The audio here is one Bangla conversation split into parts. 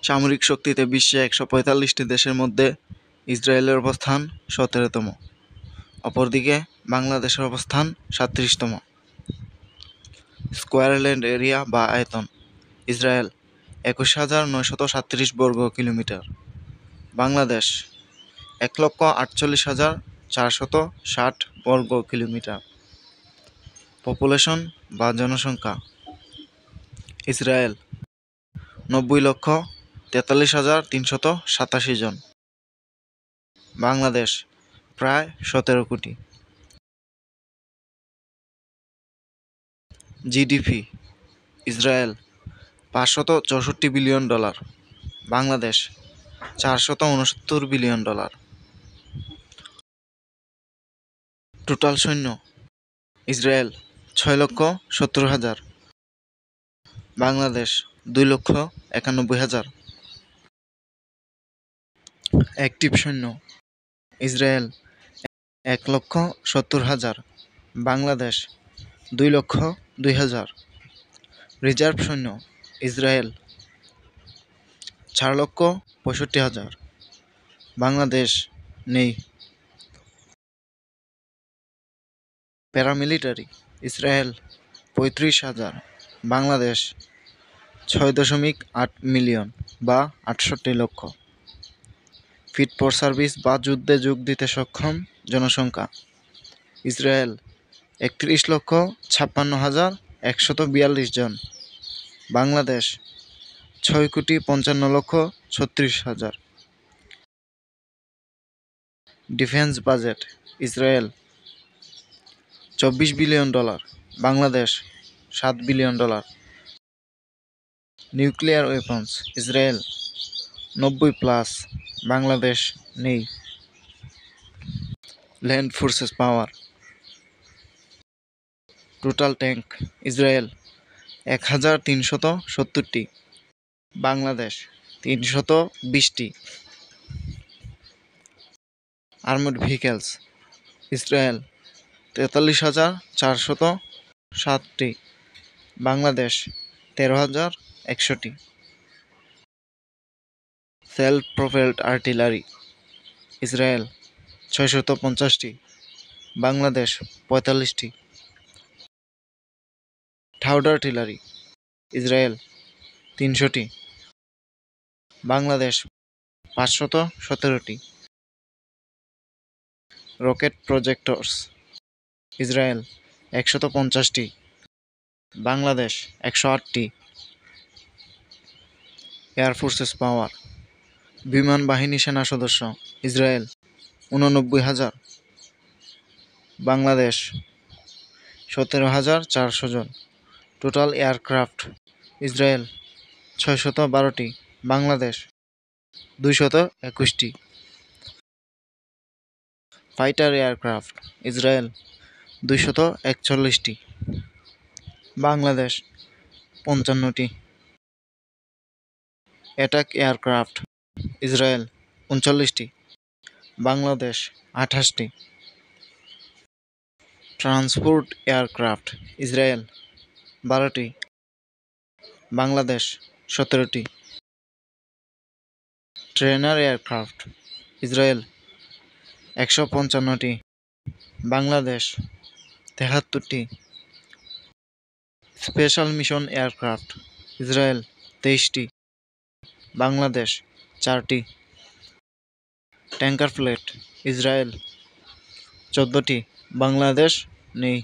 সামরিক শক্তিতে বিশ্বে 145টি দেশের মধ্যে ইসরায়েলের অবস্থান 17তম। অপরদিকে বাংলাদেশের অবস্থান 37তম। স্কয়ার ল্যান্ড এরিয়া বা আয়তন: ইসরায়েল 21,937 বর্গ কিলোমিটার, বাংলাদেশ 1,48,460 বর্গ কিলোমিটার। পপুলেশন বা জনসংখ্যা: ইসরায়েল 90,43,387 জন, বাংলাদেশ প্রায় 17 কোটি। GDP: Israel $564 billion, Bangladesh $469 billion. Total সৈন্য: ইসরায়েল 6,70,000, বাংলাদেশ 2,91,000। অ্যাক্টিভ সৈন্য: ইসরায়েল 1,70,000, বাংলাদেশ 2,02,000। রিজার্ভ সৈন্য: ইসরায়েল 4,65,000, বাংলাদেশ নেই। প্যারামিলিটারি: ইসরায়েল 35,000, বাংলাদেশ 6.8 মিলিয়ন বা 68 লক্ষ। ফিট ফর সার্ভিস বা যুদ্ধে যোগ দিতে সক্ষম জনসংখ্যা: ইসরায়েল 31,56,142 জন, Bangladesh 6,55,36,000। Defence budget: Israel $24 billion, Bangladesh $7 billion. Nuclear weapons: Israel 90+, Bangladesh নেই। Land forces power: total tank: Israel 1,370টি, বাংলাদেশ 320টি। আর্মড ভেহিকেলস: ইসরায়েল 43,407টি, বাংলাদেশ 13,100টি। সেলফ প্রোপেলড আর্টিলারি: ইসরায়েল 650টি, বাংলাদেশ 45টি। থার্ড আর্টিলারি: ইসরায়েল 300টি, বাংলাদেশ 517টি। রকেট প্রজেক্টরস: ইসরায়েল 150টি, বাংলাদেশ 108টি। এয়ার ফোর্সেস পাওয়ার: বিমান বাহিনী সেনা সদস্য: ইসরায়েল 89,000, বাংলাদেশ 17,400 জন। টোটাল এয়ারক্রাফট: ইসরায়েল 612টি, বাংলাদেশ 221টি। ফাইটার এয়ারক্রাফট: ইসরায়েল 241টি, বাংলাদেশ 55টি। অ্যাটাক এয়ারক্রাফট: ইসরায়েল 39টি, বাংলাদেশ 28টি। ট্রান্সপোর্ট এয়ারক্রাফট: ইসরায়েল 12টি, বাংলাদেশ 17টি। ট্রেনার এয়ারক্রাফট: ইসরায়েল 155টি, বাংলাদেশ 73টি। স্পেশাল মিশন এয়ারক্রাফট: ইসরায়েল 23টি, বাংলাদেশ 4টি। ট্যাঙ্কার ফ্লিট: ইসরায়েল 14টি, বাংলাদেশ নেই।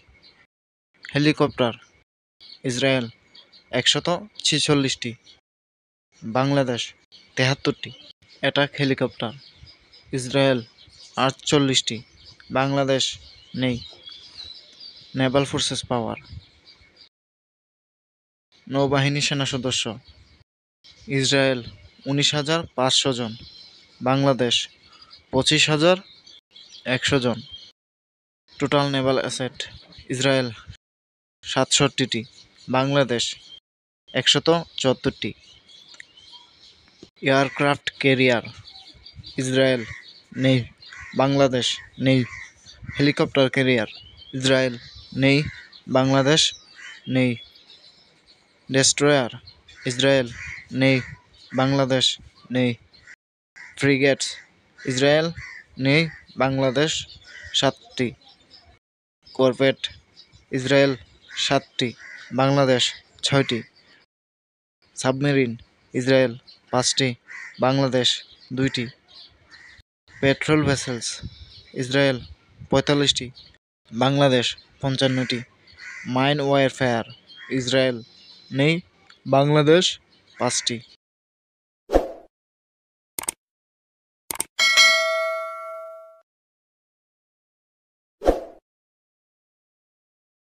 হেলিকপ্টার: ইসরায়েল 146টি, বাংলাদেশ 73টি। অ্যাটাক হেলিকপ্টার: ইসরায়েল 48টি, বাংলাদেশ নেই। নেভাল ফোর্সেস পাওয়ার: নৌবাহিনী সেনা সদস্য: ইসরায়েল 19,500 জন, বাংলাদেশ 25,100 জন। Total naval asset: Israel 67টি, Bangladesh 174টি। Aircraft carrier: Israel নেই, বাংলাদেশ নেই। হেলিকপ্টার ক্যারিয়ার: ইসরায়েল নেই, বাংলাদেশ নেই। ডেস্ট্রয়ার: ইসরায়েল নেই, বাংলাদেশ নেই। ফ্রিগেটস ইসরায়েল নেই, বাংলাদেশ 7টি। করভেট ইসরায়েল 7টি, বাংলাদেশ 6টি। সাবমেরিন ইসরায়েল 5টি, বাংলাদেশ 2টি। পেট্রোল ভেসেলস ইসরায়েল 45টি, বাংলাদেশ 55টি। মাইন ওয়ারফেয়ার ইসরায়েল নেই, বাংলাদেশ 5টি।